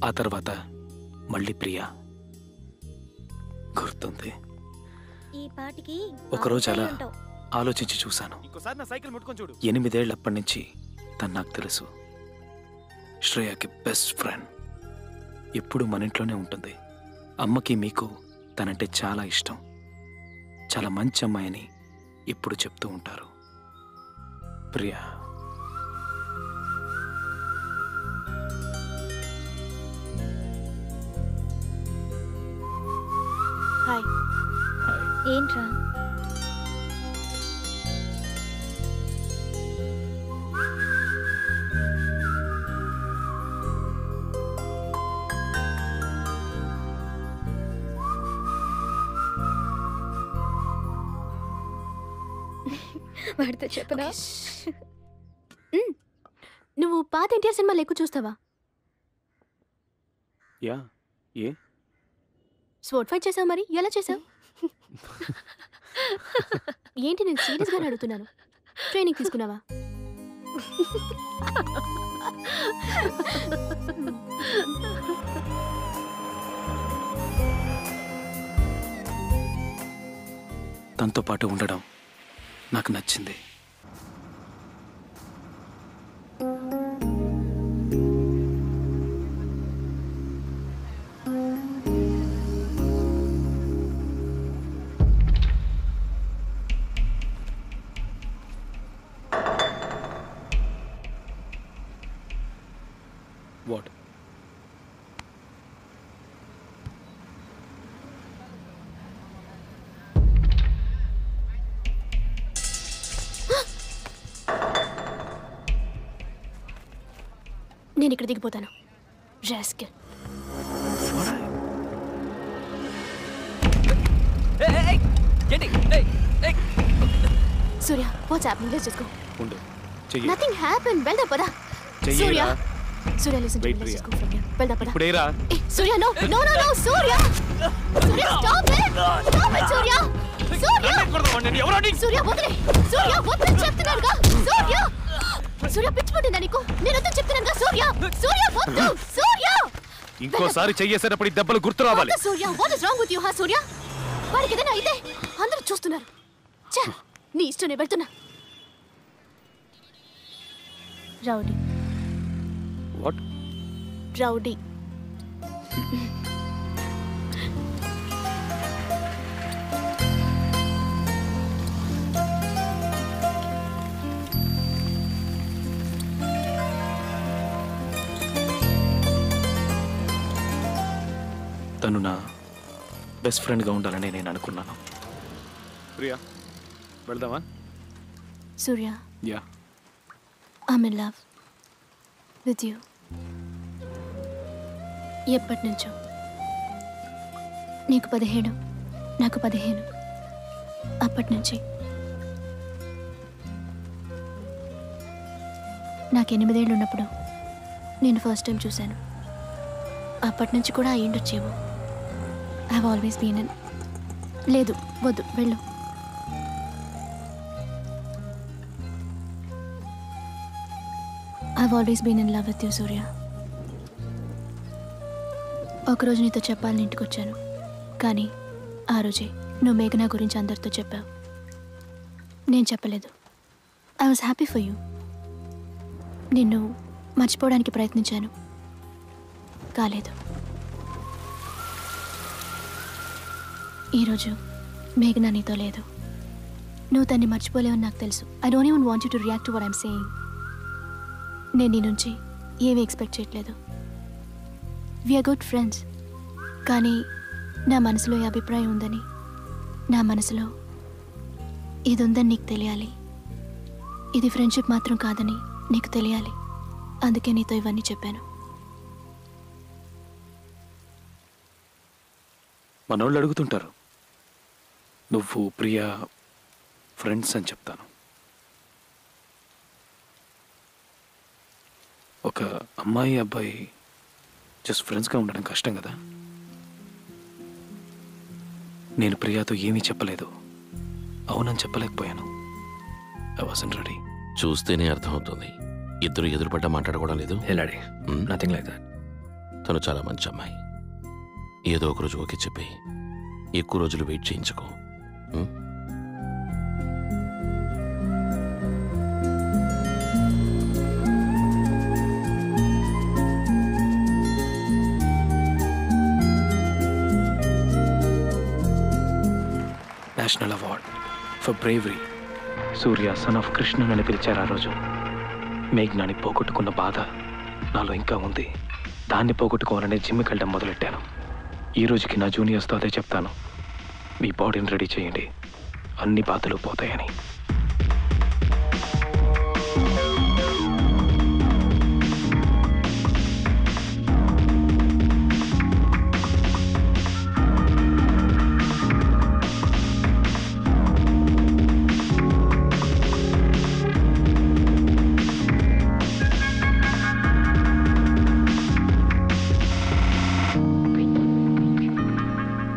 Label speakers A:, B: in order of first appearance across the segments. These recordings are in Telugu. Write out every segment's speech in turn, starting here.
A: ఆ తర్వాత మళ్ళీ ప్రియా గుర్తుంది. ఒకరోజు అలా ఆలోచించి చూశాను. 8 ఏళ్ళప్పటి నుంచి తను నాకు తెలుసు. శ్రేయకి బెస్ట్ ఫ్రెండ్. ఎప్పుడు మన ఇంట్లోనే ఉంటుంది. అమ్మకి మీకు తనంటే చాలా ఇష్టం. చాలా మంచి అమ్మాయి అని ఇప్పుడు చెప్తూ ఉంటారు. ప్రియా
B: హాయ్. ఏంట్రా వాడితో చెప్పనా? నువ్వు పాత ఎన్టీఆర్ సినిమాలు ఎక్కువ చూస్తావా?
A: యా. ఏ
B: స్పోర్ట్ ఫైట్ చేసావు? మరి ఎలా చేసావు? ఏంటి, నేను సీరియస్గానే అడుగుతున్నాను. ట్రైనింగ్ తీసుకున్నావా?
A: తనతో పాటు ఉండడం నాకు నచ్చింది. What?
B: నేను ఇక్కడ దిగిపోతాను. Rascal. Surya, what's happening? Let's just go.
A: ఉండు. చెయ్యి.
B: Nothing happen. వెళ్దా పదా. Surya, Surya listen to me. Let's just go from here. వెళ్దా పదా.
A: ఇప్పుడేరా.
B: Surya, no no no no. Surya, Surya, stop it. Stop it Surya. Surya, Surya వదిలే. సూర్య వదిలే చెప్తున్నానుగా. సూర్య, సూర్య పిచ్చి పట్టిందా నీకు? నేను వద్దని చెప్తున్నానుగా. సూర్య, సూర్య వద్దు. సూర్య,
A: ఇంకోసారి చెయ్యేసేటప్పుడు ఈ దెబ్బలు గుర్తు రావాలి.
B: Surya, what is wrong with you? హా సూర్య, వాడికి ఏదైనా అయితే అందరూ చూస్తున్నారు. ఛే, నీ ఇష్టం, నేను వెళ్తున్నా. రౌడీ.
A: వాట్?
B: రౌడీ.
A: తను నా బెస్ట్ ఫ్రెండ్గా ఉండాలని నేను అనుకున్నాను. ప్రియా, వెళ్దామా?
B: Surya,
A: yeah.
B: I'm in love with you. ఎప్పటి నుంచో. నీకు 17, నాకు 15. అప్పటి నుంచి. నాకు 8 ఏళ్ళు ఉన్నప్పుడు నేను ఫస్ట్ టైం చూశాను. అప్పటి నుంచి కూడా అయ్యిండొచ్చేమో. I have always been in. లేదు, వద్దు, వెళ్ళు. I have always been in love with you Surya. ఒకరోజు నీతో చెప్పాలని ఇంటికి వచ్చాను, కానీ ఆ రోజే నువ్వు మేఘనా గురించి అందరితో చెప్పావు. నేను చెప్పలేదు. I was happy for you. నిన్ను మర్చిపోవడానికి ప్రయత్నించాను, కాలేదు. ఈరోజు మేఘనా నీతో లేదు. నువ్వు తన్ని మర్చిపోలేవని నాకు తెలుసు. I don't even want you to react to what I'm saying. నేను నీ నుంచి ఏమీ ఎక్స్పెక్ట్ చేయట్లేదు. We are good friends. కానీ నా మనసులో ఈ అభిప్రాయం ఉందని, నా మనసులో ఇది ఉందని నీకు తెలియాలి. ఇది ఫ్రెండ్షిప్ మాత్రం కాదని నీకు తెలియాలి. అందుకే నీతో ఇవన్నీ చెప్పాను.
A: మనోళ్ళు అడుగుతుంటారు, నువ్వు ప్రియా ఫ్రెండ్స్ అని చెప్తాను. ఒక అమ్మాయి అబ్బాయి జస్ట్ ఫ్రెండ్స్గా ఉండడం కష్టం కదా. నేను ప్రియాతో ఏమీ చెప్పలేదు, అవునని చెప్పలేకపోయాను. I wasn't ready.
C: చూస్తేనే అర్థమవుతుంది, ఇద్దరు ఎదురుపడ్డ మాట్లాడుకోవడం లేదు.
D: Nothing like that.
C: తను చాలా మంచి అమ్మాయి. ఏదో ఒక రోజు ఓకే చెప్పి ఎక్కువ రోజులు వెయిట్ చేయించుకో.
A: National award for bravery. Surya son of Krishnan అని పిలిచారు ఆ రోజు. మేఘ్నాని పోగొట్టుకున్న బాధ నాలో ఇంకా ఉంది. దాన్ని పోగొట్టుకోవాలనే జిమ్కి వెళ్ళడం మొదలెట్టాను. ఈ రోజుకి నా జూనియర్స్తో అదే చెప్తాను, మీ బాడీని రెడీ చేయండి, అన్ని బాధలు పోతాయని.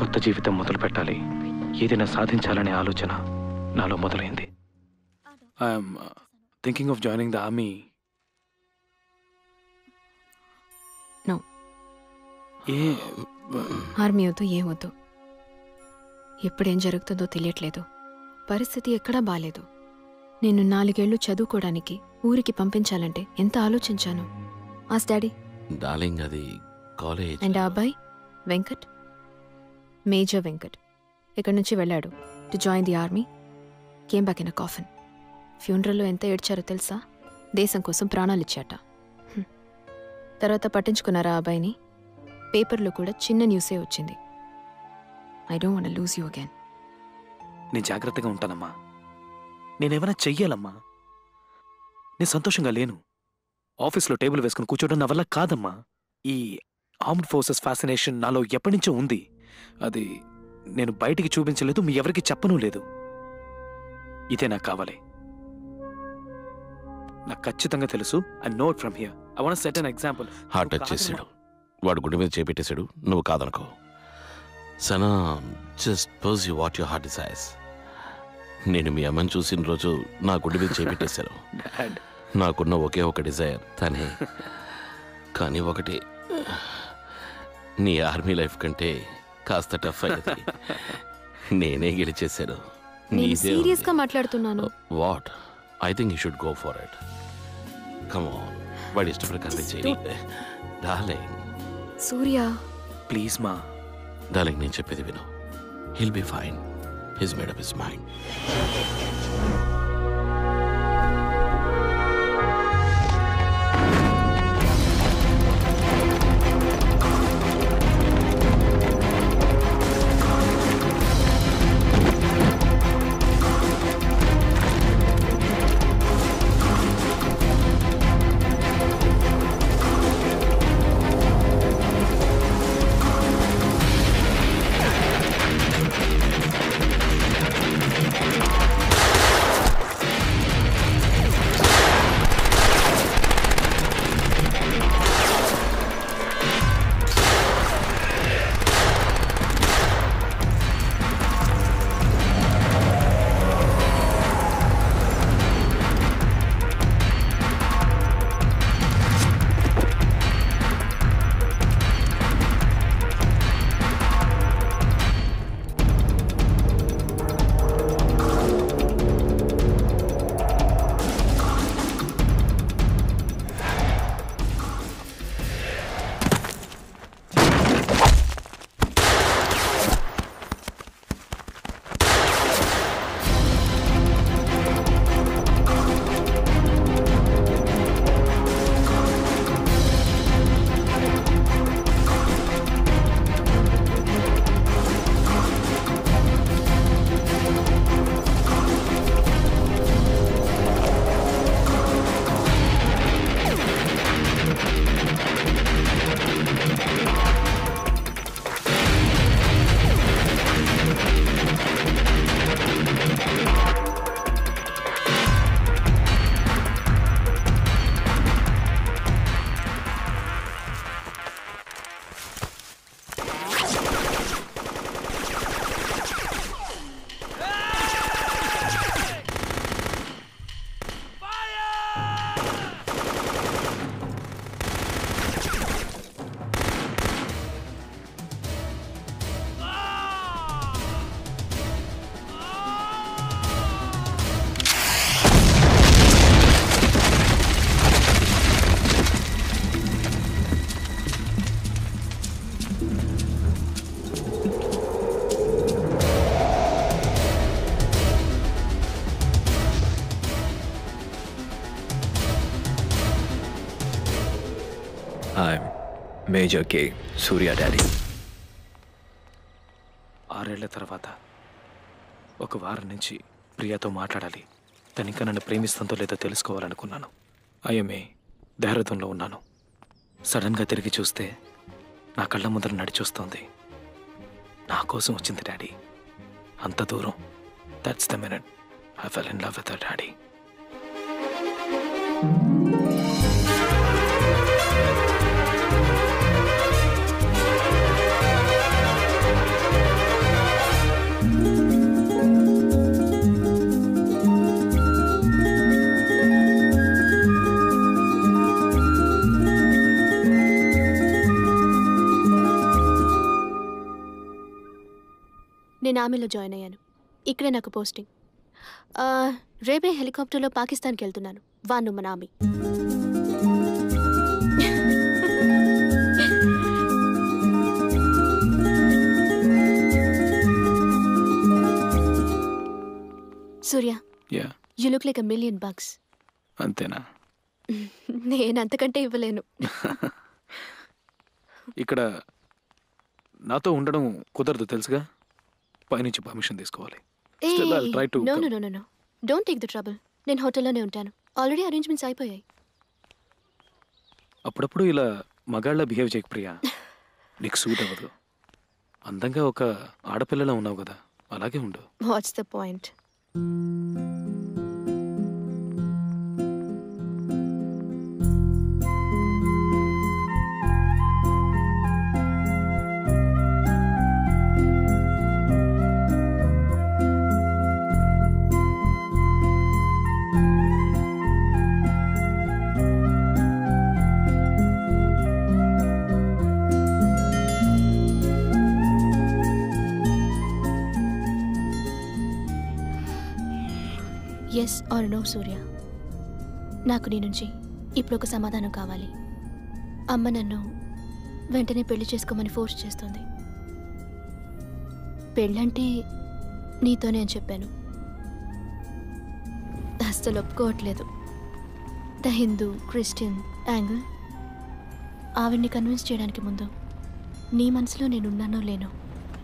A: కొత్త జీవితం మొదలు పెట్టాలి, ఏదైనా సాధించాలనే ఆలోచన నాలో మొదలైంది. I am thinking of joining the army.
D: No, army వద్దు, ఏమొద్దు. ఎప్పుడేం జరుగుతుందో తెలియట్లేదు. పరిస్థితి ఎక్కడా బాలేదు. నేను 4 ఏళ్లు చదువుకోవడానికి ఊరికి పంపించాలంటే ఎంత ఆలోచించాను. ఆ డాడీ
C: డార్లింగ్, అది కాలేజ్.
D: అండ్ ఆ అబ్బాయి వెంకట్, మేజర్ వెంకట్, ఇక్కడి నుంచి వెళ్ళాడు to join the army. Came back in a coffin. ఫ్యూనరల్లో ఎంత ఏడ్చారో తెలుసా? దేశం కోసం ప్రాణాలు ఇచ్చాట. తర్వాత పట్టించుకున్నారా ఆ అబ్బాయిని? పేపర్లో కూడా చిన్న న్యూసే వచ్చింది. I don't want to lose you again.
A: నేను జాగ్రత్తగా ఉంటానమ్మా. నేనేమైనా చెయ్యాలమ్మా. నేను సంతోషంగా లేను. ఆఫీస్లో టేబుల్ వేసుకుని కూర్చోవడం నా వల్ల కాదమ్మా. ఈ ఆర్మ్డ్ ఫోర్సెస్ ఫ్యాసినేషన్ నాలో ఎప్పటి నుంచో ఉంది. అది నేను బయటికి చూపించలేదు, మీ ఎవరికి చెప్పను లేదు. ఇదే నాకు కావాలి. నాకు ఖచ్చితంగా తెలుసు. I know it from here. I want to set an example.
C: Heart touch చేశాడు, వాడు గుడి మీద చేపెట్టేశాడు, నువ్వు కాదనుకో. Sana, just pursue what your heart desires. నేను మీ అమ్మని చూసిన రోజు నా గుడి మీద చేపెట్టేశారు. నాకున్న ఒకే ఒక డిజైర్ తనే. కానీ ఒకటి, నీ ఆర్మీ లైఫ్ కంటే కాస్త టఫ్ అయ్యేది. నేనే గెలిచేశాను.
D: నేను సీరియస్గా మాట్లాడుతున్నాను.
C: What? I think you should go for it. Come on, వాడి ఇష్ట ప్రకారం చేయండి. డార్లింగ్
D: సూర్య
A: ప్లీజ్ మా.
C: డార్లింగ్, నేను చెప్పేది విను. He'll be fine. His made up his mind.
E: Major K Surya daddy.
A: 6 ఏళ్ల తర్వాత ఒక వారం నుంచి ప్రియాతో మాట్లాడాలి. తను ఇంకా నన్ను ప్రేమిస్తుందో లేదో తెలుసుకోవాలనుకున్నాను. ఐఎంఏ దేహరథంలో ఉన్నాను. సడన్గా తిరిగి చూస్తే నా కళ్ళ ముందర నడిచొస్తోంది. నా కోసం వచ్చింది డాడీ. అంత దూరం. That's the minute I fell in love with her daddy.
B: నేను ఆమెలో జాయిన్ అయ్యాను. ఇక్కడే నాకు పోస్టింగ్. రేపే హెలికాప్టర్లో పాకిస్తాన్కి వెళ్తున్నాను. వాను మన ఆమె. సూర్య, యు లుక్ లైక్ $1,000,000 bucks.
A: అంతేనా?
B: నేను అంతకంటే ఇవ్వలేను.
A: ఇక్కడ నాతో ఉండడం కుదరదు తెలుసుగా. పైనుంచి పర్మిషన్ తీసుకోవాలి. Still, I'll try to
B: no
A: come.
B: No no no don't take the trouble. నేను హోటల్లోనే ఉంటాను. ఆల్రెడీ అరేంజ్మెంట్స్ అయిపోయాయి.
A: అప్పుడప్పుడు ఇలా మగాళ్ళ బిహేవ్ చేయకు ప్రియా. నీకు సూట్ అవ్వదు. అందంగా ఒక ఆడపిల్లలా ఉన్నావు కదా, అలాగే ఉండు.
B: What's the point? Yes or no Surya. నాకు నీ నుంచి ఇప్పుడు ఒక సమాధానం కావాలి. అమ్మ నన్ను వెంటనే పెళ్లి చేసుకోమని ఫోర్స్ చేస్తుంది. పెళ్ళంటే నీతోనే అని చెప్పాను. అస్సలు ఒప్పుకోవట్లేదు. The Hindu Christian angle. ఆవిడ్ని కన్విన్స్ చేయడానికి ముందు నీ మనసులో నేనున్నానో లేనో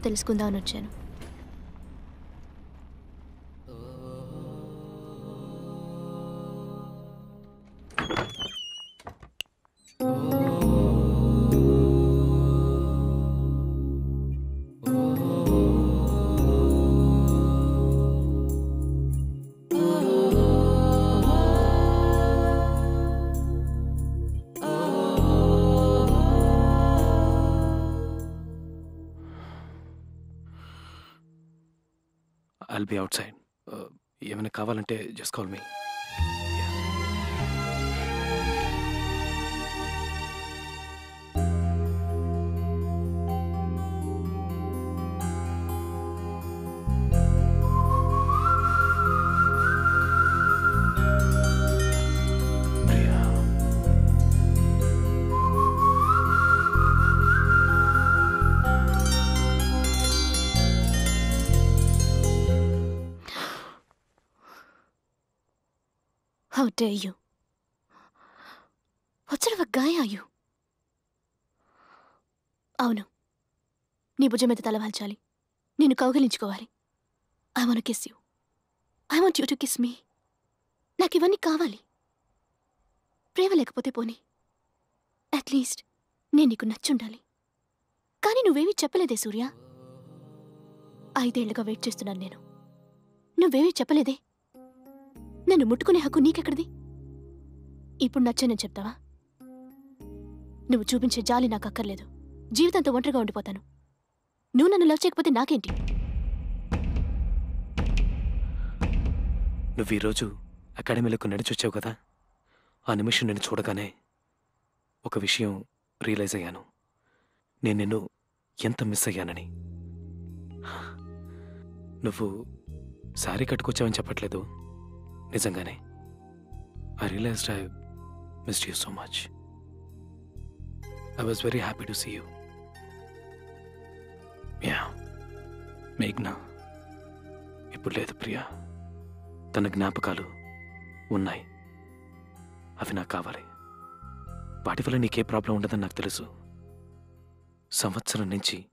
B: తెలుసుకుందామని వచ్చాను.
A: I'll be outside. ఏమైనా కావాలంటే just call me. How dare you? What sort of a guy are you? అవును, నీ భుజం మీద తలవాల్చాలి. నిన్ను కౌగిలించుకోవాలి. I want to kiss you. I want you to kiss me. నాకు ఇవన్నీ కావాలి. ప్రేమ లేకపోతే పోనీ, అట్లీస్ట్ నేను నీకు నచ్చుండాలి. కానీ నువ్వేమీ చెప్పలేదే సూర్య. 5 ఏళ్లుగా వెయిట్ చేస్తున్నాను నేను. నువ్వేమీ చెప్పలేదే. నన్ను ముట్టుకునే హక్కు నీకెక్కడిది? ఇప్పుడు నచ్చానని చెప్తావా? నువ్వు చూపించే జాలి నాకు అక్కర్లేదు. జీవితంతో ఒంటరిగా ఉండిపోతాను. నువ్వు నన్ను లవ్ చేయకపోతే నాకేంటి? నువ్వు ఈరోజు అకాడమీలకు నడిచొచ్చావు కదా, ఆ నిమిషం నేను చూడగానే ఒక విషయం రియలైజ్ అయ్యాను. నేను నిన్ను ఎంత మిస్ అయ్యానని. నువ్వు శారీ కట్టుకొచ్చావని చెప్పట్లేదు, నిజంగానే. I realized I missed you so much. I was very happy to see you. Yeah. మేఘ్నా ఇప్పుడు లేదు ప్రియా. తన జ్ఞాపకాలు ఉన్నాయి. అవి నాకు కావాలి. వాటి వల్ల నీకే ప్రాబ్లం ఉండదని నాకు తెలుసు. సంవత్సరం నుంచి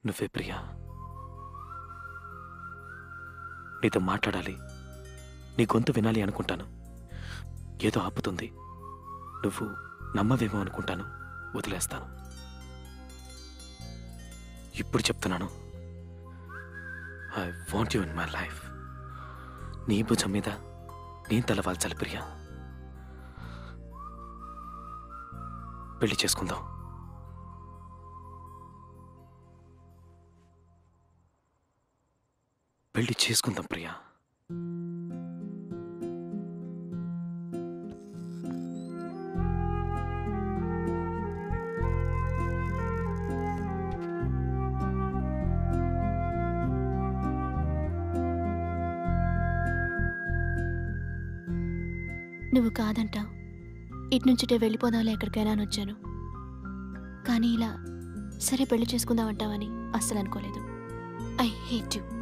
A: నువ్వే ప్రియా. నీతో మాట్లాడాలి, నీ గొంతు వినాలి అనుకుంటాను. ఏదో ఆపుతుంది. నువ్వు నమ్మవేమో అనుకుంటాను, వదిలేస్తాను. ఇప్పుడు చెప్తున్నాను, I want you in my life. నీ భుజం మీద నేను తలవాల్చాలి ప్రియా. పెళ్లి చేసుకుందాం. పెళ్లి చేసుకుందాం ప్రియా.
B: నువ్వు కాదంటావు. ఇటు నుంచిటే వెళ్ళిపోదాంలే ఎక్కడికైనా అని వచ్చాను. కానీ ఇలా సరే పెళ్లి చేసుకుందామంటావని అస్సలు అనుకోలేదు. I hate you.